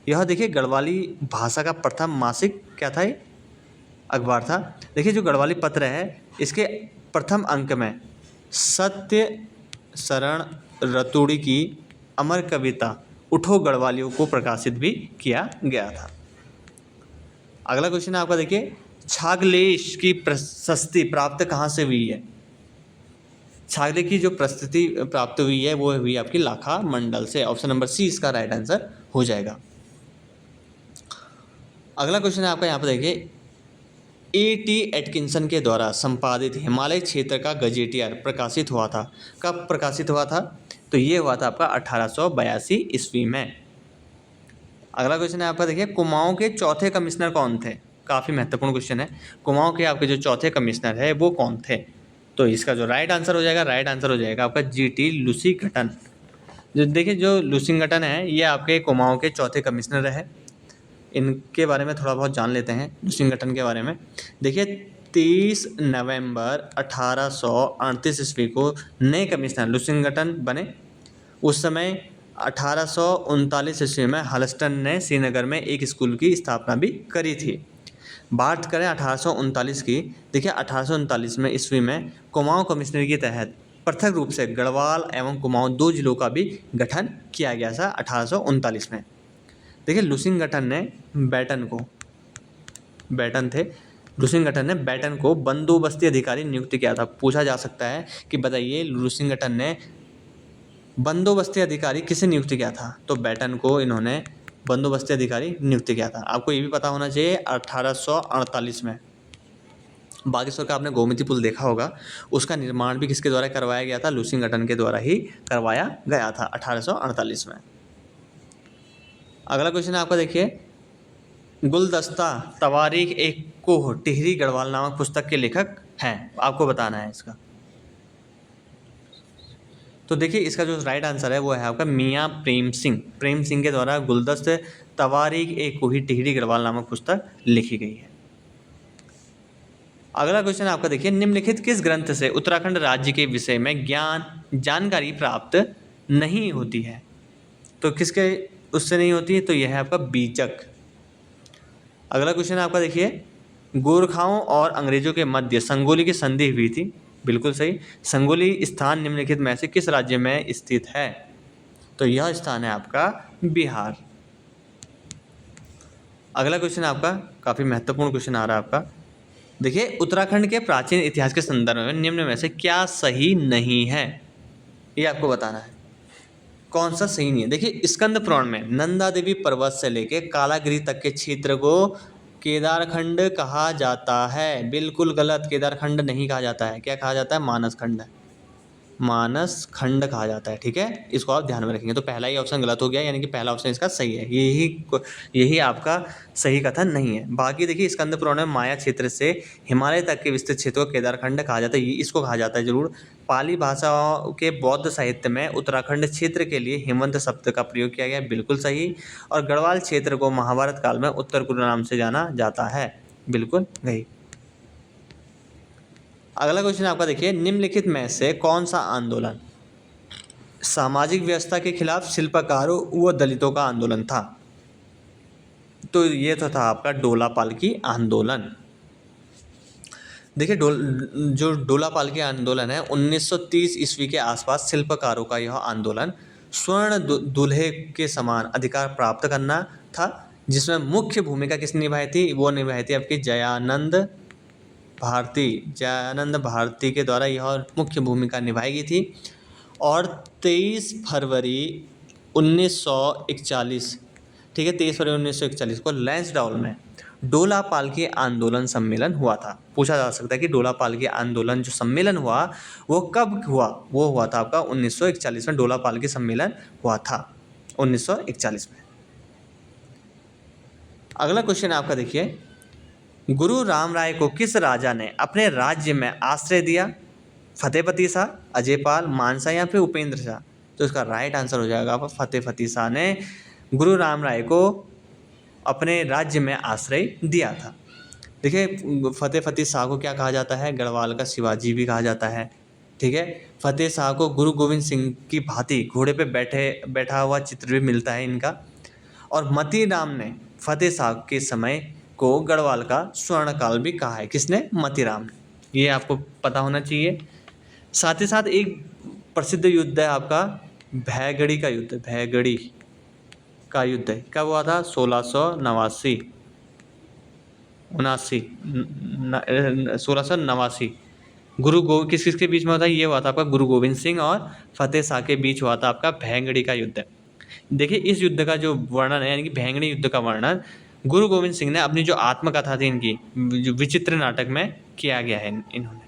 Speaker 1: यह देखिए गढ़वाली भाषा का प्रथम मासिक क्या था, ये अखबार था। देखिए जो गढ़वाली पत्र है इसके प्रथम अंक में सत्य शरण रतुड़ी की अमर कविता उठो गढ़वालियों को प्रकाशित भी किया गया था। अगला क्वेश्चन है आपका, देखिए छागलेश की प्रशस्ति प्राप्त कहाँ से हुई है। छागले की जो प्रशस्ति प्राप्त हुई है वो हुई आपकी लाखा मंडल से। ऑप्शन नंबर सी इसका राइट आंसर हो जाएगा। अगला क्वेश्चन है आपका यहाँ पर, देखिए A.T. एटकिंसन के द्वारा संपादित हिमालय क्षेत्र का गजेटियर प्रकाशित हुआ था। कब प्रकाशित हुआ था, तो ये हुआ था आपका 1882 ईस्वी में। अगला क्वेश्चन है आपका, देखिए कुमाऊं के चौथे कमिश्नर कौन थे। काफ़ी महत्वपूर्ण क्वेश्चन है। कुमाऊं के आपके जो चौथे कमिश्नर है वो कौन थे। तो इसका जो राइट आंसर हो जाएगा आपका जीटी लुसिंगटन। जो देखिए जो लुसिंगटन है ये आपके कुमाऊं के चौथे कमिश्नर है। इनके बारे में थोड़ा बहुत जान लेते हैं लुसिंगटन के बारे में। देखिए 30 नवंबर 1838 ईस्वी को नए कमिश्नर लुसिंगटन बने। उस समय 1839 ईस्वी में हल्स्टन ने श्रीनगर में एक स्कूल की स्थापना भी करी थी। बात करें 1839 की, देखिए 1839 में ईस्वी में कुमाऊं कमिश्नरी के तहत पृथक रूप से गढ़वाल एवं कुमाऊं दो जिलों का भी गठन किया गया था 1839 में। देखिए लुसिंगटन ने लुसिंगटन ने बैटन को बंदोबस्ती अधिकारी नियुक्त किया था। पूछा जा सकता है कि बताइए लुसिंगटन ने बंदोबस्ती अधिकारी किसे नियुक्त किया था, तो बैटन को इन्होंने बंदोबस्ती अधिकारी नियुक्त किया था। आपको ये भी पता होना चाहिए 1848 में बागेश्वर का आपने गोमती पुल देखा होगा, उसका निर्माण भी किसके द्वारा करवाया गया था, लुसिंगटन के द्वारा ही करवाया गया था 1848 में। अगला क्वेश्चन आपका देखिए, गुलदस्ता तवारीख एक कोह टिहरी गढ़वाल नामक पुस्तक के लेखक हैं, आपको बताना है इसका। तो देखिए इसका जो राइट आंसर है वो है आपका मियाँ प्रेम सिंह के द्वारा गुलदस्त तवारीख एक कोही टिहरी गढ़वाल नामक पुस्तक लिखी गई है। अगला क्वेश्चन आपका देखिए, निम्नलिखित किस ग्रंथ से उत्तराखंड राज्य के विषय में जानकारी प्राप्त नहीं होती है, तो किसके उससे नहीं होती है, तो यह है आपका बीचक। अगला क्वेश्चन आपका देखिए, गोरखाओं और अंग्रेजों के मध्य संगोली की संधि हुई थी, बिल्कुल सही। संगोली स्थान निम्नलिखित में से किस राज्य में स्थित है, तो यह स्थान है आपका बिहार। अगला क्वेश्चन आपका काफ़ी महत्वपूर्ण क्वेश्चन आ रहा है आपका। देखिए उत्तराखंड के प्राचीन इतिहास के संदर्भ में निम्न में से क्या सही नहीं है, ये आपको बताना है। कौन सा सही नहीं है, देखिए स्कंद पुराण में नंदा देवी पर्वत से लेके कालागिरी तक के क्षेत्र को केदारखंड कहा जाता है, बिल्कुल गलत। केदारखंड नहीं कहा जाता है, क्या कहा जाता है, मानस खंड कहा जाता है, ठीक है। इसको आप ध्यान में रखेंगे। तो पहला ही ऑप्शन गलत हो गया, यानी कि पहला ऑप्शन इसका सही है, यही आपका सही कथन नहीं है। बाकी देखिए स्कंद पुराण में माया क्षेत्र से हिमालय तक के विस्तृत क्षेत्र को केदारखंड कहा जाता है, इसको कहा जाता है जरूर। पाली भाषा के बौद्ध साहित्य में उत्तराखंड क्षेत्र के लिए हिमवंत शब्द का प्रयोग किया गया है, बिल्कुल सही। और गढ़वाल क्षेत्र को महाभारत काल में उत्तर कुरु नाम से जाना जाता है, बिल्कुल सही। अगला क्वेश्चन आपका देखिए, निम्नलिखित में से कौन सा आंदोलन सामाजिक व्यवस्था के खिलाफ शिल्पकारों व दलितों का आंदोलन था, तो ये तो था आपका डोला पालकी आंदोलन। देखिए जो डोला पालकी आंदोलन है 1930 ईस्वी के आसपास शिल्पकारों का यह आंदोलन स्वर्ण दूल्हे के समान अधिकार प्राप्त करना था, जिसमें मुख्य भूमिका किसने निभाई थी, वो निभाई थी आपकी जयानंद भारती के द्वारा यह मुख्य भूमिका निभाई गई थी। और 23 फरवरी 1941, ठीक है, 23 फरवरी 1941 को लैंसडाउन में डोला पालकी आंदोलन सम्मेलन हुआ था। पूछा जा सकता है कि डोला पालकी आंदोलन जो सम्मेलन हुआ वो कब हुआ, वो हुआ था आपका 1941 में। डोला पालकी सम्मेलन हुआ था 1941 में। अगला क्वेश्चन आपका देखिए, गुरु राम राय को किस राजा ने अपने राज्य में आश्रय दिया, फतेहपति शाह, अजयपाल, मानसा या फिर उपेंद्र शाह, तो इसका राइट आंसर हो जाएगा आपका फतेहपति शाह ने गुरु राम राय को अपने राज्य में आश्रय दिया था। देखिए फतेहपति शाह को क्या कहा जाता है, गढ़वाल का शिवाजी भी कहा जाता है, ठीक है। फतेह शाह को गुरु गोविंद सिंह की भांति घोड़े पे बैठा हुआ चित्र भी मिलता है इनका। और मती राम ने फतेह शाह के समय को गढ़वाल का स्वर्ण काल भी कहा है, किसने, मती राम ने, ये आपको पता होना चाहिए। साथ ही साथ एक प्रसिद्ध युद्ध है आपका भैगड़ी का युद्ध, भैगड़ी का युद्ध है, कब हुआ था, 1689 किस किस के बीच में होता है, ये हुआ था आपका गुरु गोविंद सिंह और फतेह शाह के बीच हुआ था आपका भैंगड़ी का युद्ध। देखिए इस युद्ध का जो वर्णन है, यानी कि भैंगड़ी युद्ध का वर्णन गुरु गोविंद सिंह ने अपनी जो आत्मकथा थी इनकी जो विचित्र नाटक में किया गया है इन्होंने।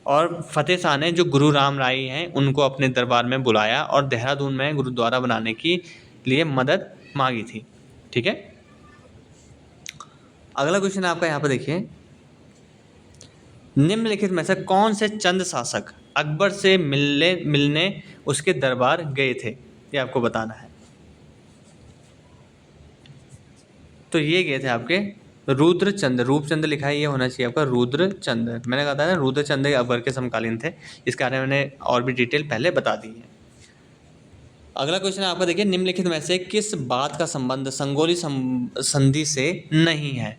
Speaker 1: और फतेह शाह ने जो गुरु राम राय हैं उनको अपने दरबार में बुलाया और देहरादून में गुरुद्वारा बनाने की लिए मदद मांगी थी, ठीक है। अगला क्वेश्चन आपका यहाँ पर देखिए, निम्नलिखित में से कौन से चंद शासक अकबर से मिलने उसके दरबार गए थे, ये आपको बताना है। तो ये गए थे आपके रुद्रचंद, रूपचंद लिखा है, ये होना चाहिए आपका रुद्रचंद। मैंने कहा था ना रुद्रचंद अकबर के समकालीन थे, इसके बारे में मैंने और भी डिटेल पहले बता दी है। अगला क्वेश्चन आपका देखिए, निम्नलिखित में से किस बात का संबंध संगोली संधि से नहीं है।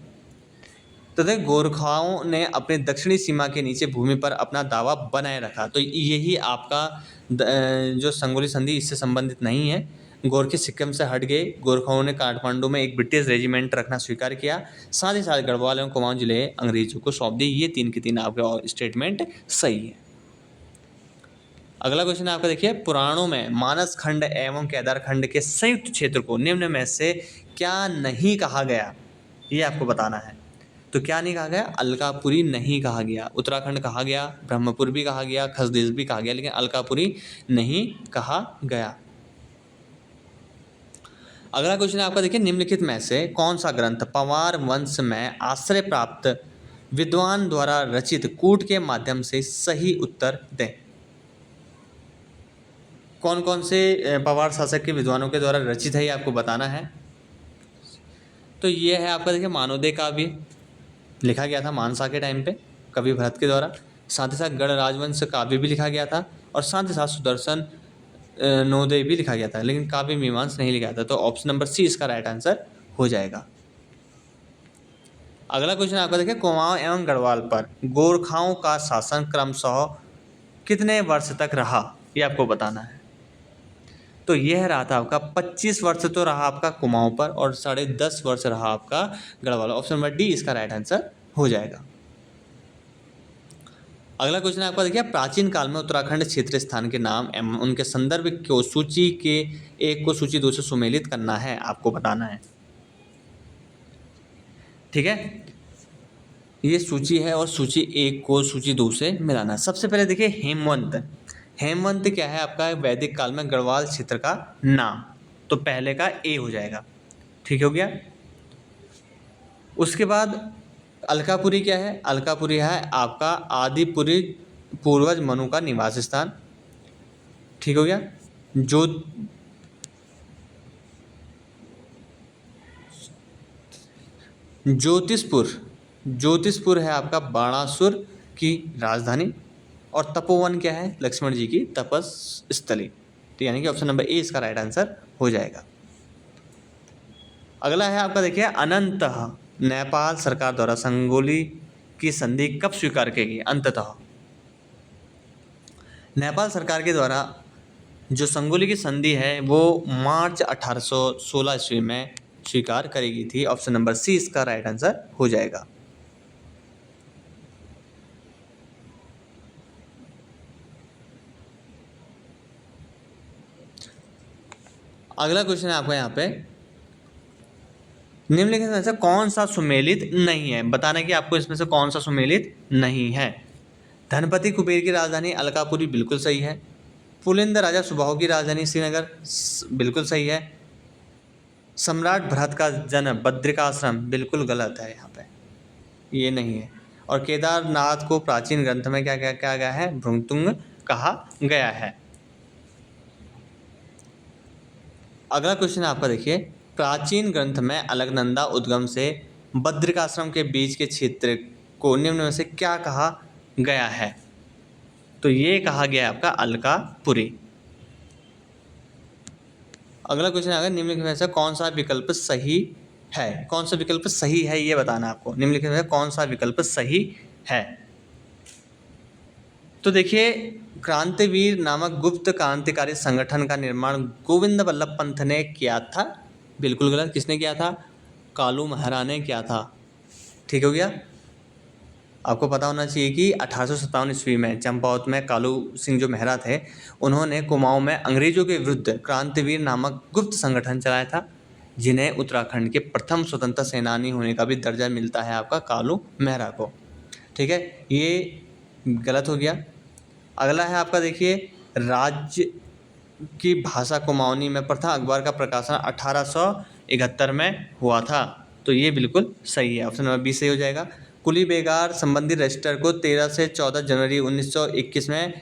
Speaker 1: तो देखिए, गोरखाओं ने अपने दक्षिणी सीमा के नीचे भूमि पर अपना दावा बनाए रखा, तो यही आपका जो संगोली संधि इससे संबंधित नहीं है। गोरखे सिक्किम से हट गए, गोरखाओं ने काठमांडू में एक ब्रिटिश रेजिमेंट रखना स्वीकार किया, साथ ही साथ गढ़वाल एवं कुमाऊं जिले अंग्रेजों को सौंप दिए। ये 3 के 3 आपके स्टेटमेंट सही है। अगला क्वेश्चन आपका देखिए, पुराणों में मानस खंड एवं केदार खंड के संयुक्त क्षेत्र को निम्न में से क्या नहीं कहा गया, ये आपको बताना है। तो क्या नहीं कहा गया, अलकापुरी नहीं कहा गया। उत्तराखंड कहा गया, ब्रह्मपुर भी कहा गया, खसदेश भी कहा गया, लेकिन अलकापुरी नहीं कहा गया। अगला क्वेश्चन आपका देखिए, निम्नलिखित में से कौन सा ग्रंथ पवार वंश में आश्रय प्राप्त विद्वान द्वारा रचित कूट के माध्यम से सही उत्तर दें। कौन कौन से पवार शासक के विद्वानों के द्वारा रचित है, ये आपको बताना है। तो ये है आपका देखिए, मानवदे काव्य लिखा गया था मानसा के टाइम पे कवि भरत के द्वारा, साथ ही साथ गढ़ राजवंश काव्य भी लिखा गया था, और साथ ही साथ सुदर्शन नवोदय भी लिखा गया था, लेकिन काव्य मीमांस नहीं लिखा था। तो ऑप्शन नंबर सी इसका राइट आंसर हो जाएगा। अगला क्वेश्चन आपका देखिए, कुमाऊं एवं गढ़वाल पर गोरखाओं का शासन क्रमशः कितने वर्ष तक रहा, ये आपको बताना है। तो यह रहा था आपका 25 वर्ष तो रहा आपका कुमाऊं पर, और 10.5 वर्ष रहा आपका गढ़वाल। ऑप्शन नंबर डी इसका राइट आंसर हो जाएगा। अगला क्वेश्चन आपका देखिए, प्राचीन काल में उत्तराखंड क्षेत्र स्थान के नाम एवं उनके संदर्भ को सूची के एक को सूची 2 से सुमेलित करना है, आपको बताना है। ठीक है, ये सूची है और सूची 1 को सूची 2 से मिलाना है। सबसे पहले देखिए, हेमवंत। हेमवंत क्या है आपका, वैदिक काल में गढ़वाल क्षेत्र का नाम, तो पहले का ए हो जाएगा। ठीक हो गया। उसके बाद अलकापुरी क्या है, अलकापुरी है आपका आदिपुरी पूर्वज मनु का निवास स्थान। ठीक हो गया। जो ज्योतिषपुर है आपका बाणासुर की राजधानी, और तपोवन क्या है, लक्ष्मण जी की तपस स्थली। तो यानी कि ऑप्शन नंबर ए इसका राइट आंसर हो जाएगा। अगला है आपका देखिए, अनंतः नेपाल सरकार द्वारा संगोली की संधि कब स्वीकार की गई। अंततः नेपाल सरकार के द्वारा जो संगोली की संधि है वो मार्च 1816 ईस्वी में स्वीकार करी गई थी। ऑप्शन नंबर सी इसका राइट आंसर हो जाएगा। अगला क्वेश्चन है आपका यहाँ पे, निम्नलिखित में से कौन सा सुमेलित नहीं है, बताना कि आपको इसमें से कौन सा सुमेलित नहीं है। धनपति कुबेर की राजधानी अलकापुरी बिल्कुल सही है। पुलिंद राजा सुबाहु की राजधानी श्रीनगर बिल्कुल सही है। सम्राट भरत का जन्म बद्रिकाश्रम बिल्कुल गलत है, यहाँ पे ये नहीं है। और केदारनाथ को प्राचीन ग्रंथ में क्या क्या क्या गया है, भृंगतुंग कहा गया है। अगला क्वेश्चन आपका देखिए, प्राचीन ग्रंथ में अलकनंदा उद्गम से बद्रिकाश्रम के बीच के क्षेत्र को निम्न में से क्या कहा गया है। तो ये कहा गया है आपका अलकापुरी। अगला क्वेश्चन आएगा, निम्नलिखित में से कौन सा विकल्प सही है। कौन सा विकल्प सही है ये बताना आपको। निम्नलिखित में से कौन सा विकल्प सही है। तो देखिए, क्रांतिवीर नामक गुप्त क्रांतिकारी संगठन का निर्माण गोविंद वल्लभ पंत ने किया था, बिल्कुल गलत। किसने किया था, कालू मेहरा ने किया था। ठीक हो गया। आपको पता होना चाहिए कि 1857 ईस्वी में चंपावत में कालू सिंह जो मेहरा थे, उन्होंने कुमाऊं में अंग्रेजों के विरुद्ध क्रांतिवीर नामक गुप्त संगठन चलाया था, जिन्हें उत्तराखंड के प्रथम स्वतंत्रता सेनानी होने का भी दर्जा मिलता है आपका कालू मेहरा को। ठीक है, ये गलत हो गया। अगला है आपका देखिए, राज्य की भाषा कुमाऊनी में प्रथम अखबार का प्रकाशन 1871 में हुआ था। तो ये बिल्कुल सही है, ऑप्शन नंबर बी सही हो जाएगा। कुली बेगार संबंधी रजिस्टर को 13 से 14 जनवरी 1921 में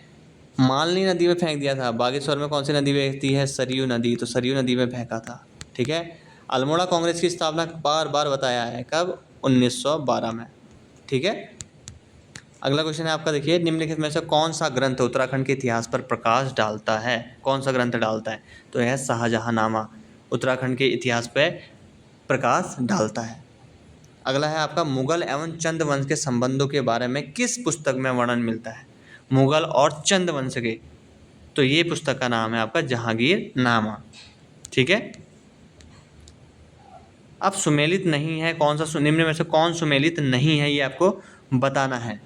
Speaker 1: मालनी नदी में फेंक दिया था। बागेश्वर में कौन सी नदी बहती है? सरयू नदी, तो सरयू नदी में फेंका था। ठीक है। अल्मोड़ा कांग्रेस की स्थापना बार बार बताया है, कब? 1912 में। ठीक है। अगला क्वेश्चन है आपका, देखिए निम्नलिखित में से कौन सा ग्रंथ उत्तराखंड के इतिहास पर प्रकाश डालता है? कौन सा ग्रंथ डालता है? तो यह शाहजहांनामा उत्तराखंड के इतिहास पर प्रकाश डालता है। अगला है आपका, मुगल एवं चंद वंश के संबंधों के बारे में किस पुस्तक में वर्णन मिलता है? मुगल और चंद वंश के, तो ये पुस्तक का नाम है आपका जहांगीरनामा। ठीक है। अब सुमेलित नहीं है, कौन सा निम्न में से कौन सुमेलित नहीं है, ये आपको बताना है।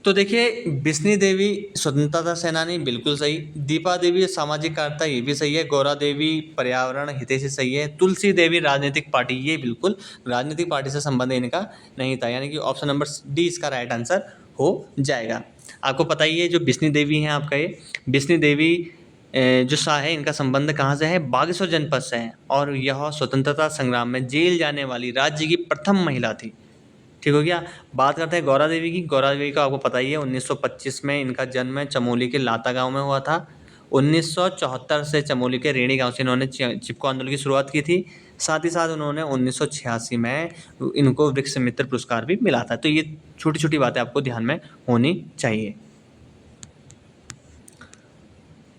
Speaker 1: तो देखिए, बिस्नी देवी स्वतंत्रता सेनानी, बिल्कुल सही। दीपा देवी सामाजिक कार्यकर्ता, ये भी सही है। गौरा देवी पर्यावरण हितैषी, सही है। तुलसी देवी राजनीतिक पार्टी, ये बिल्कुल राजनीतिक पार्टी से संबंध इनका नहीं था, यानी कि ऑप्शन नंबर डी इसका राइट आंसर हो जाएगा। आपको पता ही है, जो बिस्नी देवी हैं आपका, ये बिस्नी देवी जो शाह है, इनका संबंध कहाँ से है? बागेश्वर जनपद से है, और यह स्वतंत्रता संग्राम में जेल जाने वाली राज्य की प्रथम महिला थी। ठीक हो गया। बात करते हैं गौरा देवी की। गौरा देवी का आपको पता ही है, 1925 में इनका जन्म चमोली के लाता गांव में हुआ था। 1974 से चमोली के रेणी गांव से इन्होंने चिपको आंदोलन की शुरुआत की थी। साथ ही साथ उन्होंने 1986 में इनको वृक्ष मित्र पुरस्कार भी मिला था। तो ये छोटी छोटी बातें आपको ध्यान में होनी चाहिए।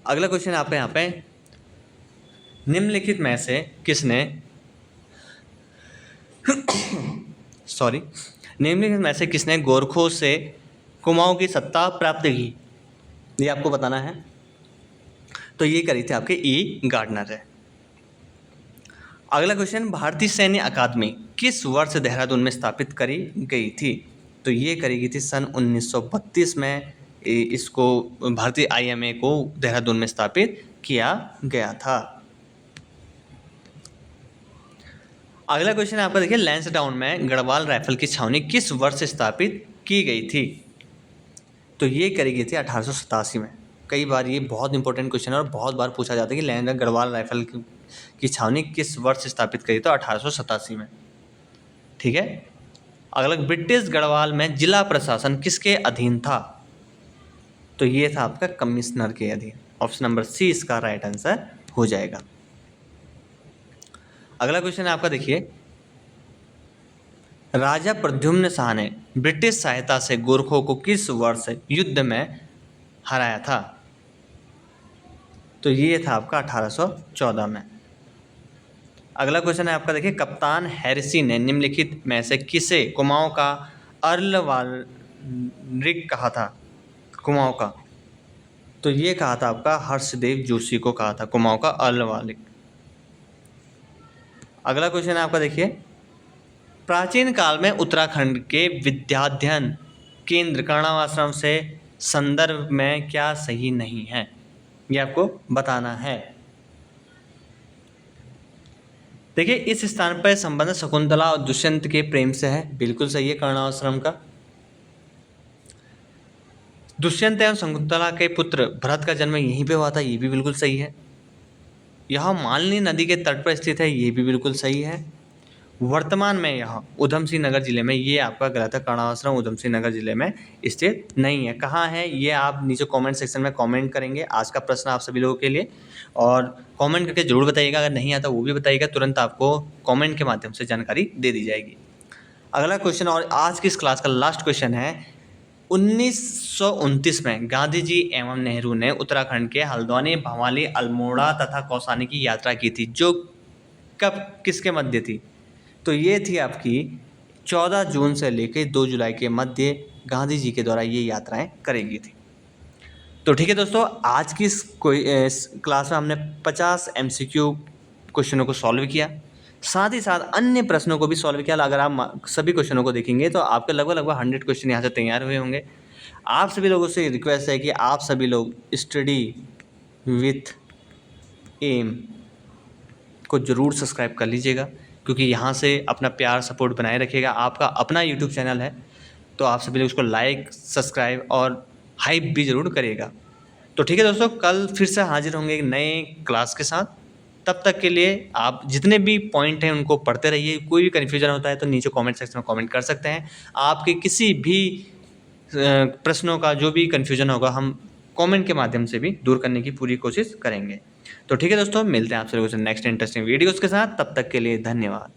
Speaker 1: अगला क्वेश्चन आपका यहाँ पे, निम्नलिखित में से किसने निम्नलिखित में से किसने गोरखों से कुमाऊं की सत्ता प्राप्त की? ये आपको बताना है। तो ये करी थी आपके ई गार्डनर है। अगला क्वेश्चन, भारतीय सैन्य अकादमी किस वर्ष देहरादून में स्थापित करी गई थी? तो ये करी गई थी सन 1932 में। इसको भारतीय IMA को देहरादून में स्थापित किया गया था। अगला क्वेश्चन आपका, देखिए लैंसडाउन में गढ़वाल राइफल की छावनी किस वर्ष स्थापित की गई थी? तो ये करी गई थी 1887 में। कई बार ये बहुत इंपॉर्टेंट क्वेश्चन है और बहुत बार पूछा जाता है कि गढ़वाल राइफल की छावनी किस वर्ष स्थापित करी? तो 1887 में। ठीक है। अगला, ब्रिटिश गढ़वाल में जिला प्रशासन किसके अधीन था? तो ये था आपका कमिश्नर के अधीन। ऑप्शन नंबर सी इसका राइट आंसर हो जाएगा। अगला क्वेश्चन है आपका, देखिए राजा प्रद्युम्न शाह ने ब्रिटिश सहायता से गोरखों को किस वर्ष युद्ध में हराया था? तो ये था आपका 1814 में। अगला क्वेश्चन है आपका, देखिए कप्तान हैरिसी ने निम्नलिखित में से किसे कुमाऊं का अर्ल वारिक कहा था? कुमाऊं का, तो ये कहा था आपका हर्षदेव जोशी को कहा था कुमाऊं का अर्ल वारिक। अगला क्वेश्चन है आपका, देखिए प्राचीन काल में उत्तराखंड के विद्याध्ययन केंद्र कर्णाश्रम से संदर्भ में क्या सही नहीं है? ये आपको बताना है। देखिए, इस स्थान पर संबंध शकुंतला और दुष्यंत के प्रेम से है, बिल्कुल सही है कर्णाश्रम का। दुष्यंत एवं शकुंतला के पुत्र भरत का जन्म यहीं पे हुआ था, ये भी बिल्कुल सही है। यह मालनी नदी के तट पर स्थित है, ये भी बिल्कुल सही है। वर्तमान में यह उधम सिंह नगर जिले में, ये आपका गलत है, कर्णाश्रम उधम सिंह नगर जिले में स्थित नहीं है। कहाँ है ये आप नीचे कमेंट सेक्शन में कमेंट करेंगे। आज का प्रश्न आप सभी लोगों के लिए, और कमेंट करके जरूर बताइएगा। अगर नहीं आता वो भी बताइएगा, तुरंत आपको कमेंट के माध्यम से जानकारी दे दी जाएगी। अगला क्वेश्चन और आज की इस क्लास का लास्ट क्वेश्चन है, 1929 में गांधी जी एवं नेहरू ने उत्तराखंड के हल्द्वानी, भवाली, अल्मोड़ा तथा कौसानी की यात्रा की थी, जो कब किसके मध्य थी? तो ये थी आपकी 14 जून से लेकर 2 जुलाई के मध्य गांधी जी के द्वारा ये यात्राएं करेगी थी। तो ठीक है दोस्तों, आज की इस क्लास में हमने 50 MCQ क्वेश्चनों को सॉल्व किया, साथ ही साथ अन्य प्रश्नों को भी सॉल्व किया। अगर आप सभी क्वेश्चनों को देखेंगे तो आपके लगभग 100 क्वेश्चन यहाँ से तैयार हुए होंगे। आप सभी लोगों से रिक्वेस्ट है कि आप सभी लोग स्टडी विथ एम को ज़रूर सब्सक्राइब कर लीजिएगा, क्योंकि यहाँ से अपना प्यार सपोर्ट बनाए रखिएगा। आपका अपना यूट्यूब चैनल है, तो आप सभी लोग उसको लाइक, सब्सक्राइब और हाइप भी ज़रूर करिएगा। तो ठीक है दोस्तों, कल फिर से हाजिर होंगे एक नए क्लास के साथ। तब तक के लिए आप जितने भी पॉइंट हैं उनको पढ़ते रहिए। कोई भी कन्फ्यूजन होता है तो नीचे कमेंट सेक्शन में कमेंट कर सकते हैं। आपके किसी भी प्रश्नों का जो भी कन्फ्यूजन होगा हम कमेंट के माध्यम से भी दूर करने की पूरी कोशिश करेंगे। तो ठीक है दोस्तों, मिलते हैं आपसे नेक्स्ट इंटरेस्टिंग वीडियोज़ के साथ। तब तक के लिए धन्यवाद।